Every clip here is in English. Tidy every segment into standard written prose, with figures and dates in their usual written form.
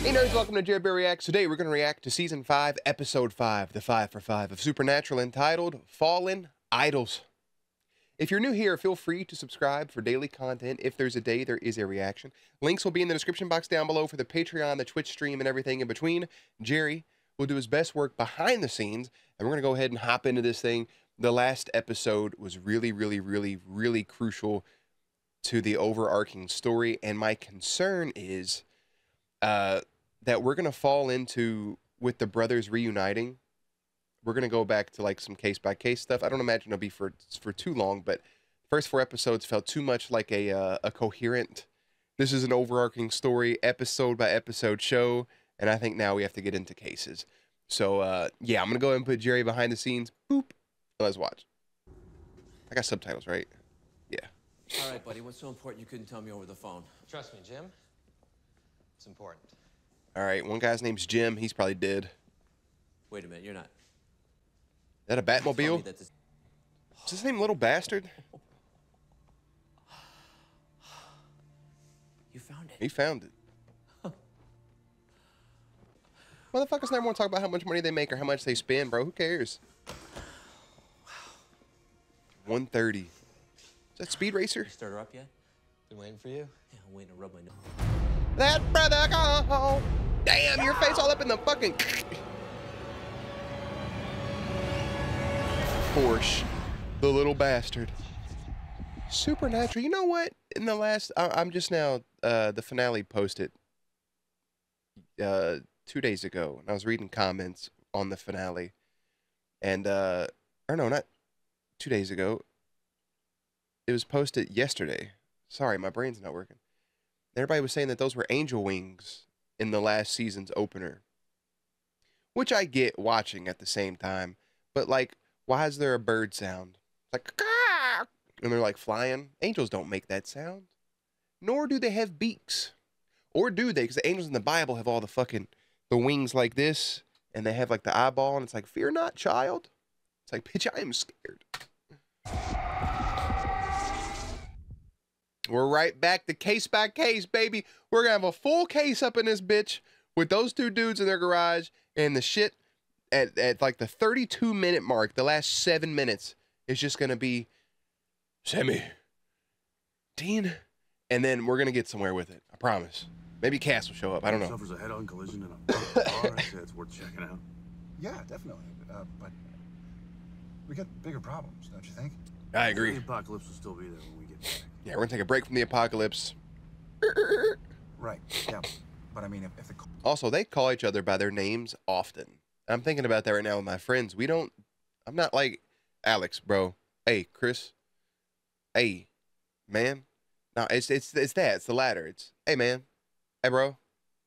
Hey nerds, welcome to JerBear Reacts. Today we're going to react to Season 5, Episode 5, the 5 for 5 of Supernatural, entitled Fallen Idols. If you're new here, feel free to subscribe for daily content. If there's a day, there is a reaction. Links will be in the description box down below for the Patreon, the Twitch stream, and everything in between. Jerry will do his best work behind the scenes, and we're going to go ahead and hop into this thing. The last episode was really crucial to the overarching story, and my concern is that we're going to fall into, with the brothers reuniting, we're going to go back to like some case-by-case stuff. I don't imagine it'll be for too long, but the first 4 episodes felt too much like a coherent, this is an overarching story, episode-by-episode show, and I think now we have to get into cases. So, yeah, I'm going to go ahead and put Jerry behind the scenes. Boop. Let's watch. I got subtitles, right? Yeah. All right, buddy, what's so important you couldn't tell me over the phone? Trust me, Jim. It's important. All right, one guy's name's Jim. He's probably dead. Wait a minute, you're not. Is that a Batmobile? Is his name Little Bastard? You found it. He found it. Motherfuckers never want to talk about how much money they make or how much they spend, bro. Who cares? 130. Is that Speed Racer? You start her up yet? Been waiting for you. Yeah, I'm waiting to rub my nose. That brother go. Damn, your face all up in the fucking Porsche. The Little Bastard. Supernatural. You know what? In the last, I'm just now, the finale posted 2 days ago, and I was reading comments on the finale, and or no, not 2 days ago. It was posted yesterday. Sorry, my brain's not working. Everybody was saying that those were angel wings in the last season's opener, which I get watching at the same time. But like, why is there a bird sound? Like, ah! And they're like flying. Angels don't make that sound, nor do they have beaks, or do they? Because the angels in the Bible have all the wings like this, and they have like the eyeball, and it's like, fear not, child. It's like, bitch, I am scared. We're right back to case by case, baby. We're gonna have a full case up in this bitch with those 2 dudes in their garage, and the shit at like the 32-minute mark, the last 7 minutes is just gonna be Sammy, Dean, and then we're gonna get somewhere with it. I promise. Maybe Cass will show up. I don't know. Suffers a head-on collision in a bar. I'd say it's worth checking out. Yeah, definitely. But we got bigger problems, don't you think? I agree. The apocalypse will still be there when we get back. Yeah, we're gonna take a break from the apocalypse. Right. Yeah. But I mean, if the Also, they call each other by their names often. I'm thinking about that right now with my friends. I'm not like Alex, bro. Hey, Chris. Hey, man. No, it's that. It's the latter. It's, hey, man. Hey, bro.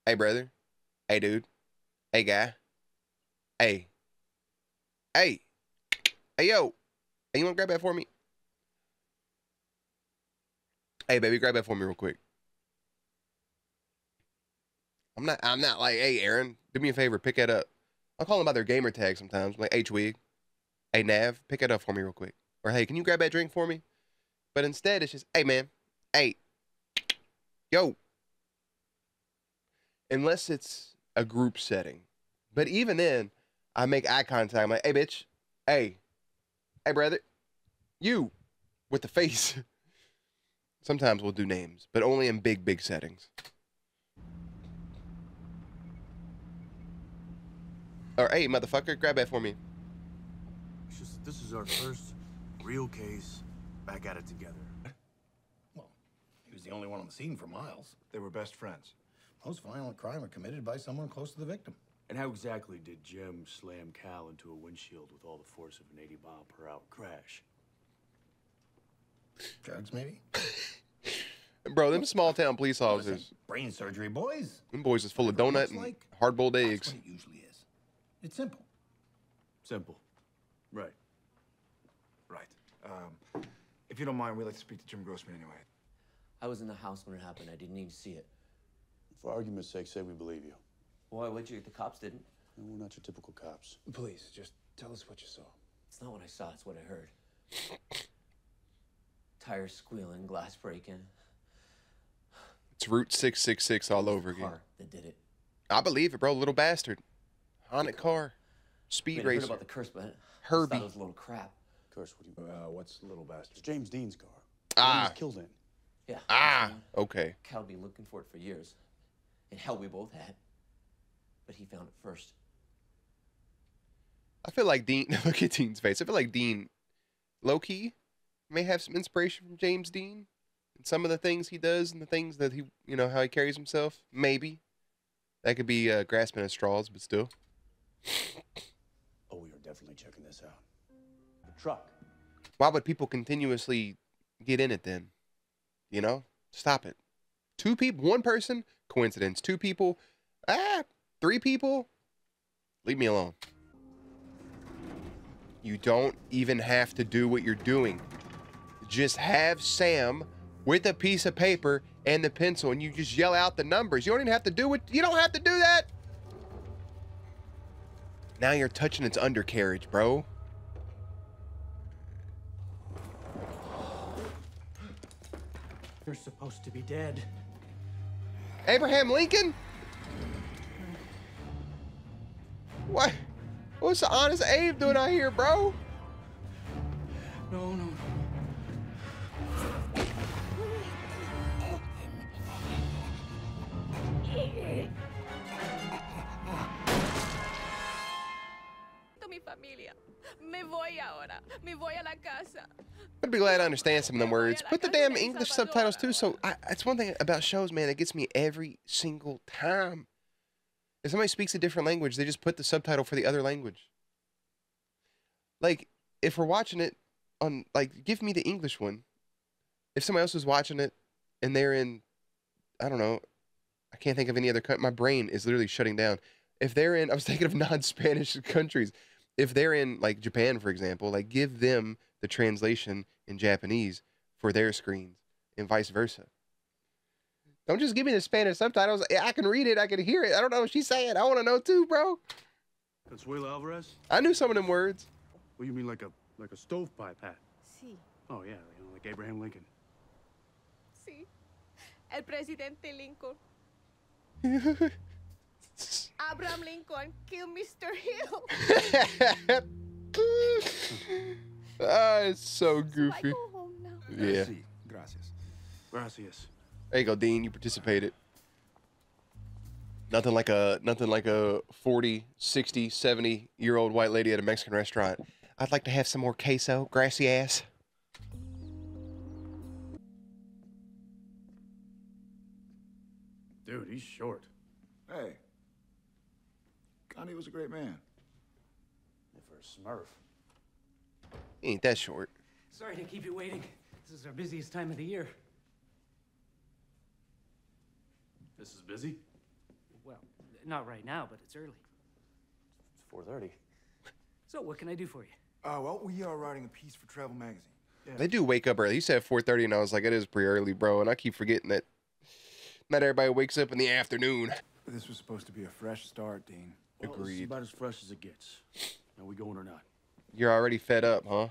Hey, brother. Hey, dude. Hey, guy. Hey. Hey. Hey, yo. Hey, you want to grab that for me? Hey, baby, grab that for me real quick. I'm not like, hey, Aaron, do me a favor, pick that up. I'll call them by their gamer tag sometimes. I'm like, hey, Twig. Hey, Nav, pick that up for me real quick. Or, hey, can you grab that drink for me? But instead, it's just, hey, man. Hey. Yo. Unless it's a group setting. But even then, I make eye contact. I'm like, hey, bitch. Hey. Hey, brother. You. With the face. Sometimes we'll do names, but only in big settings. Or, hey, motherfucker, grab that for me. It's just, this is our first real case back at it together. Well, he was the only one on the scene for miles. they were best friends. Most violent crime are committed by someone close to the victim. And how exactly did Jim slam Cal into a windshield with all the force of an 80-mile-per-hour crash? Drugs, maybe? Bro, them small town police officers. Brain surgery, boys. Them boys is full of donut and hard-boiled eggs. That's what it usually is. It's simple. Simple. Right. Right. If you don't mind, we'd like to speak to Jim Grossman anyway. I was in the house when it happened. I didn't even see it. For argument's sake, say we believe you. Why would you? The cops didn't. No, we're not your typical cops. Please, just tell us what you saw. It's not what I saw. It's what I heard. Tires squealing, glass breaking. It's Route 666 all over again. Car that did it. I believe it, bro. Little bastard. Haunted car. Speed I heard racer. about the curse, but I Herbie. thought it was a little crap. Curse, what's the little bastard? It's James Dean's car. Ah. He's killed in. Yeah. Ah, okay. Cal been looking for it for years. And hell, we both had. But he found it first. I feel like Dean, look at Dean's face. I feel like Dean, low-key, may have some inspiration from James Dean. And some of the things he does and the things that he, you know, how he carries himself. Maybe. That could be grasping at straws, but still. Oh, we are definitely checking this out. The truck. Why would people continuously get in it then? You know? Stop it. 2 people, 1 person, coincidence. 2 people, 3 people, leave me alone. You don't even have to do what you're doing. Just have Sam with a piece of paper and the pencil, and you just yell out the numbers. You don't even have to do it. You don't have to do that. Now you're touching its undercarriage, bro. You're supposed to be dead. Abraham Lincoln? What? What's the honest Abe doing out here, bro? No. Mi familia. Me voy ahora. Me voy a la casa. I'd be glad to understand some of them words. Put the damn English subtitles too. So it's one thing about shows, man, that gets me every single time. If somebody speaks a different language, they just put the subtitle for the other language. Like, if we're watching it on, like, give me the English one. If somebody else is watching it and they're in, I don't know, I can't think of any other country. My brain is literally shutting down. If they're in, I was thinking of non-Spanish countries. If they're in, like, Japan, for example, like, give them the translation in Japanese for their screens and vice versa. Don't just give me the Spanish subtitles. I can read it. I can hear it. I don't know what she's saying. I want to know too, bro. Consuelo Alvarez? I knew some of them words. What do you mean, like a stovepipe hat? Sí, Oh, yeah, like Abraham Lincoln. sí. El presidente Lincoln. Abraham Lincoln killed Mr. Hill. It's so I goofy. go home now. Yeah. Sí, gracias. Gracias. There you go, Dean. You participated. Nothing like a 40, 60, 70-year-old white lady at a Mexican restaurant. I'd like to have some more queso, gracias. Dude, he's short. Hey, Gandhi was a great man. Yeah, for a Smurf. He ain't that short. Sorry to keep you waiting. This is our busiest time of the year. This is busy? Well, not right now, but it's early. It's 4:30. So, what can I do for you? Well, we are writing a piece for Travel Magazine. They do wake up early. You said 4:30, and I was like, it is pretty early, bro. And I keep forgetting that not everybody wakes up in the afternoon. This was supposed to be a fresh start, Dean. Well, this is Agreed. about as fresh as it gets. Are we going or not? You're already fed up, huh?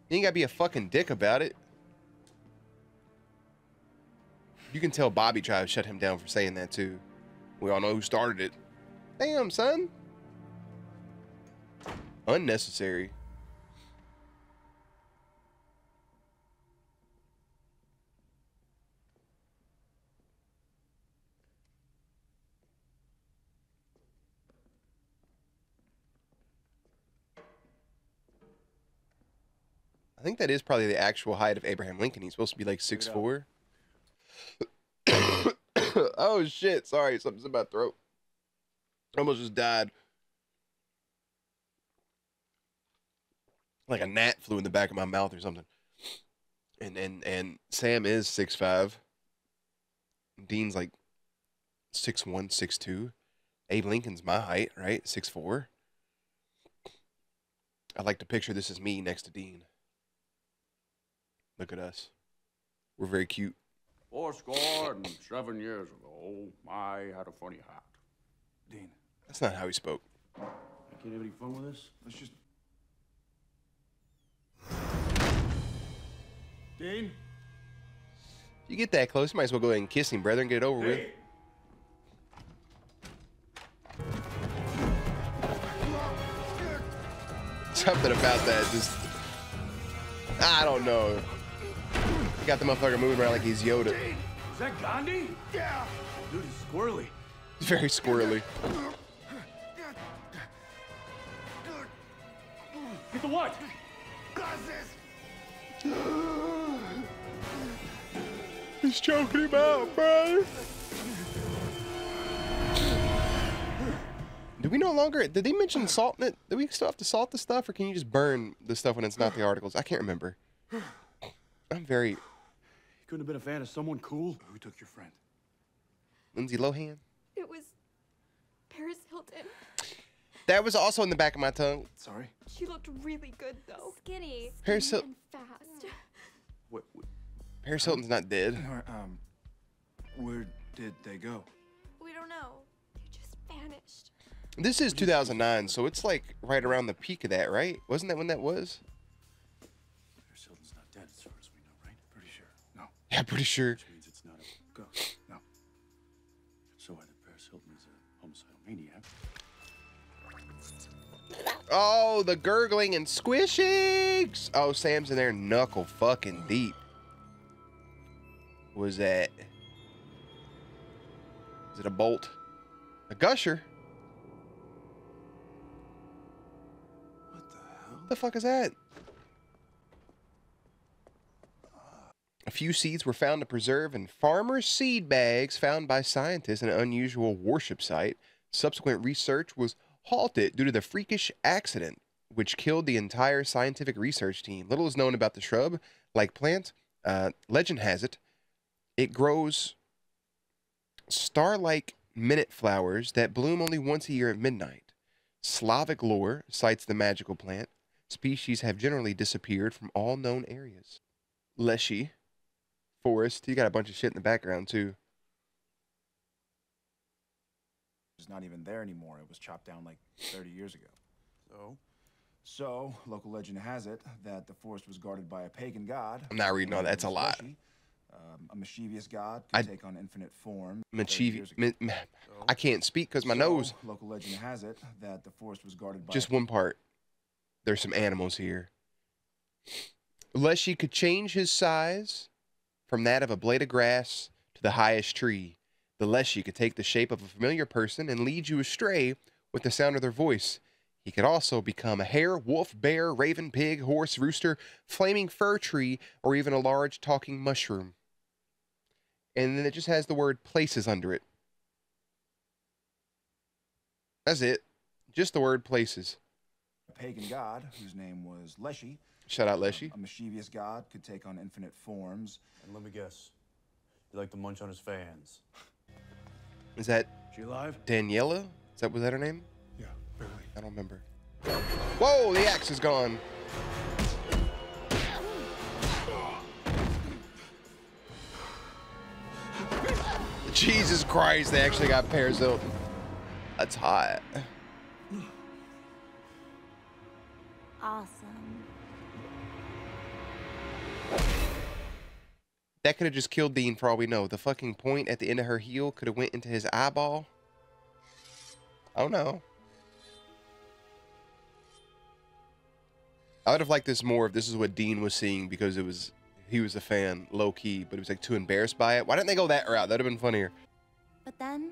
You ain't gotta be a fucking dick about it. You can tell Bobby tried to shut him down for saying that, too. We all know who started it. Damn, son. Unnecessary. I think that is probably the actual height of Abraham Lincoln. He's supposed to be like 6'4". Oh shit! Sorry, something's in my throat. Almost just died. Like a gnat flew in the back of my mouth or something. And Sam is 6'5". Dean's like 6'1", 6'2". Abe Lincoln's my height, right? 6'4". I like to picture this as me next to Dean. Look at us. We're very cute. 7 years ago, I had a funny hat. Dean, That's not how he spoke. I can't have any fun with this? let's just... Dean? If you get that close, you might as well go ahead and kiss him, brother, and get it over with. Something about that just, I don't know. He got the motherfucker moving around like he's Yoda. Is that Gandhi? Yeah. Dude, he's squirrely. He's very squirrely. Get the what? He's choking him out, bro. Do we no longer, did they mention salting it? Do we still have to salt the stuff, or can you just burn the stuff when it's not the articles? I can't remember. I'm very... You couldn't have been a fan of someone cool? Who took your friend? Lindsay Lohan? It was Paris Hilton. That was also in the back of my tongue. Sorry? She looked really good, though. Skinny. Paris Skinny and fast. What, Paris Hilton's not dead. where did they go? We don't know. They just vanished. This is 2009, so it's like right around the peak of that, right? Wasn't that when that was? Paris Hilton's not dead as far as we know, right? Pretty sure. No. Yeah, pretty sure. Which means it's not a ghost. No. So either Paris Hilton is a homicidal maniac. Oh, the gurgling and squishings. Oh, Sam's in there knuckle fucking deep. What was that? Is it a bolt? A gusher? What the hell? What the fuck is that? A few seeds were found to preserve in farmers' seed bags found by scientists in an unusual worship site. Subsequent research was halted due to the freakish accident, which killed the entire scientific research team. Little is known about the shrub. Like plant, legend has it, it grows star-like minute flowers that bloom only once a year at midnight. Slavic lore cites the magical plant. Species have generally disappeared from all known areas. Leshy forest. You got a bunch of shit in the background too. It's not even there anymore. It was chopped down like 30 years ago. So local legend has it that the forest was guarded by a pagan god. I'm not reading all that. That's a lot. A mischievous god could take on infinite form. Mischievous. I can't speak because my nose. Local legend has it that the forest was guarded by... Just one part. There's some animals here. Leshy could change his size from that of a blade of grass to the highest tree. The Leshy could take the shape of a familiar person and lead you astray with the sound of their voice. He could also become a hare, wolf, bear, raven, pig, horse, rooster, flaming fir tree, or even a large talking mushroom. And then it just has the word places under it. That's it. Just the word places. A pagan god whose name was Leshy. Shout out Leshy. A mischievous god could take on infinite forms. And let me guess. You like to munch on his fans. Is that She alive? Daniela? Was that her name? Yeah, barely. I don't remember. Whoa, the axe is gone. Jesus Christ, they actually got Paris Hilton. That's hot. Awesome. That could have just killed Dean for all we know. The fucking point at the end of her heel could have went into his eyeball. Oh no. I would have liked this more if this is what Dean was seeing, because he was a fan, low key, but he was like too embarrassed by it. Why didn't they go that route? That'd have been funnier. But then,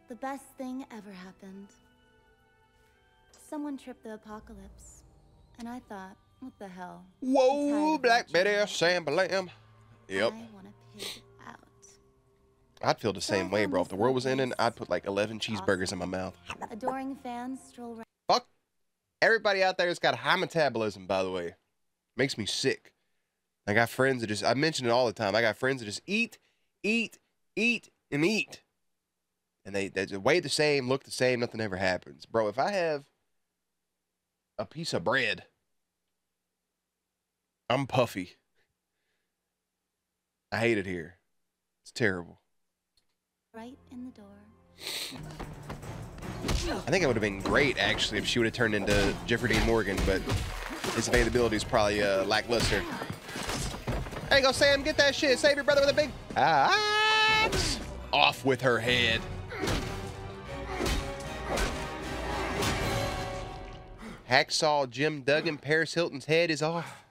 the best thing ever happened. Someone tripped the apocalypse, and I thought, what the hell? Whoa, Black Betty, Sambalam. Yep. I want to pig out. I'd feel the same way, bro. If the world was ending, I'd put like 11 cheeseburgers in my mouth. Adoring fans stroll around. Fuck. Everybody out there has got high metabolism, by the way. Makes me sick. I got friends that just, I mention it all the time. I got friends that just eat, and eat. And they weigh the same, look the same, nothing ever happens. Bro, if I have a piece of bread, I'm puffy. I hate it here. It's terrible. Right in the door. I think it would have been great, actually, if she would have turned into Jeffrey Dean Morgan, but his availability is probably lackluster. There you go, Sam. Get that shit. Save your brother with a big axe. Off with her head. Hacksaw Jim Duggan, Paris Hilton's head is off.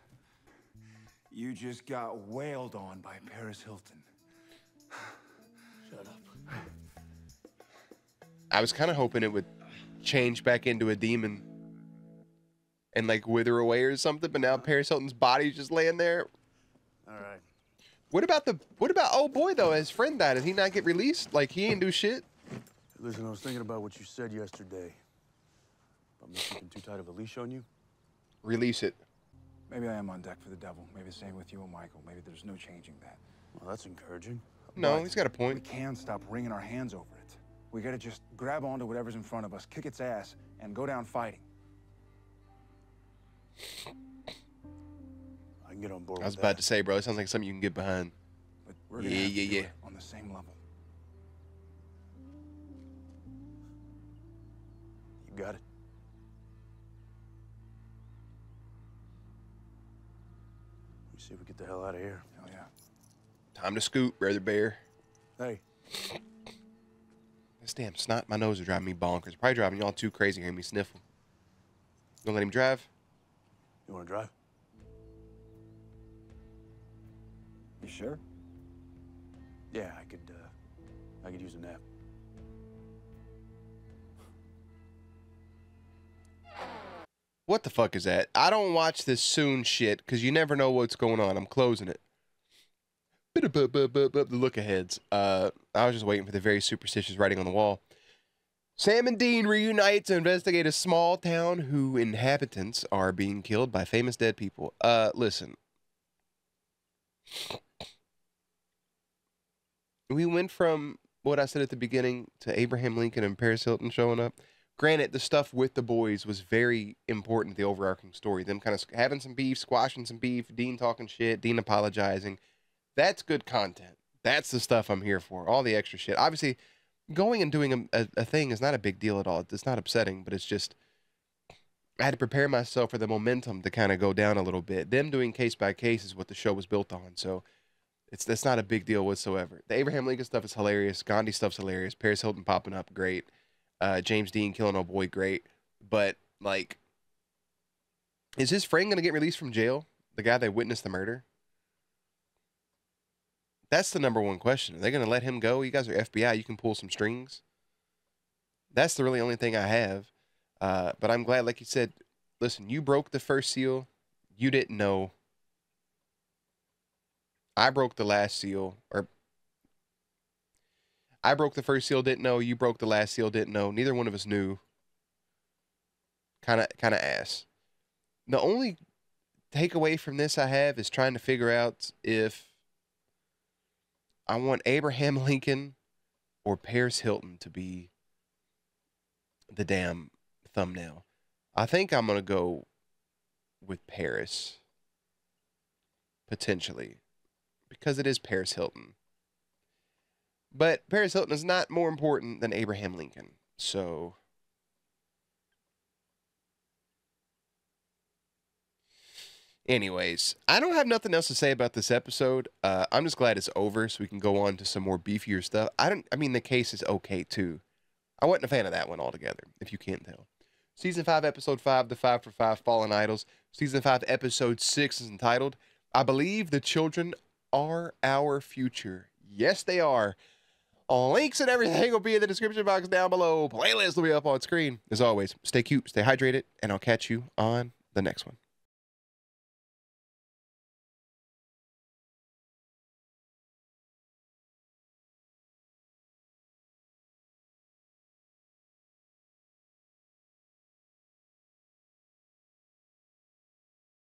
You just got wailed on by Paris Hilton. Shut up. I was kind of hoping it would change back into a demon and like wither away or something, but now Paris Hilton's body's just laying there. All right. What about oh boy though? His friend died. Did he not get released? Like he ain't do shit. Listen, I was thinking about what you said yesterday. About me keeping too tight of a leash on you. Release it. Maybe I am on deck for the devil. Maybe the same with you and Michael. Maybe there's no changing that. Well, that's encouraging. No, But he's got a we point. can't stop wringing our hands over it. We gotta just grab onto whatever's in front of us, kick its ass, and go down fighting. I can get on board I was with about that. to say, bro, it sounds like something you can get behind. But we're gonna have to do it on the same level. You got it. We see if we get the hell out of here. Hell yeah. Time to scoot, brother bear. Hey, This damn snot in my nose is driving me bonkers. Probably driving y'all too crazy hearing me sniffle. You gonna let him drive? you want to drive? You sure? Yeah, I could use a nap. What the fuck is that? I don't watch this soon shit because you never know what's going on. I'm closing it. The look aheads. I was just waiting for the very superstitious writing on the wall. Sam and Dean reunite to investigate a small town whose inhabitants are being killed by famous dead people. Listen. We went from what I said at the beginning to Abraham Lincoln and Paris Hilton showing up. Granted, the stuff with the boys was very important, the overarching story. Them kind of having some beef, squashing some beef, Dean talking shit, Dean apologizing. That's good content. That's the stuff I'm here for. All the extra shit. Obviously, going and doing a thing is not a big deal at all. It's not upsetting, but it's just, I had to prepare myself for the momentum to kind of go down a little bit. Them doing case by case is what the show was built on. So that's not a big deal whatsoever. The Abraham Lincoln stuff is hilarious. Gandhi stuff's hilarious. Paris Hilton popping up, great. James Dean killing old boy, great. But, like, is his friend going to get released from jail? The guy that witnessed the murder? That's the number one question. Are they going to let him go? You guys are FBI. You can pull some strings. That's the really only thing I have. But I'm glad, like you said, listen, you broke the first seal. You didn't know. I broke the last seal. Or I broke the first seal, didn't know. You broke the last seal, didn't know. Neither one of us knew. Kind of ass. The only takeaway from this I have is trying to figure out if I want Abraham Lincoln or Paris Hilton to be the damn thumbnail. I think I'm going to go with Paris. Potentially. Because it is Paris Hilton. But Paris Hilton is not more important than Abraham Lincoln. So anyways, I don't have nothing else to say about this episode. I'm just glad it's over so we can go on to some more beefier stuff. I mean, the case is okay too. I wasn't a fan of that one altogether, if you can't tell. Season 5, Episode 5, The 5 for 5 Fallen Idols. Season 5, Episode 6 is entitled, I Believe the Children Are Our Future. Yes, they are. Links and everything will be in the description box down below. Playlist will be up on screen. As always, stay cute, stay hydrated, and I'll catch you on the next one.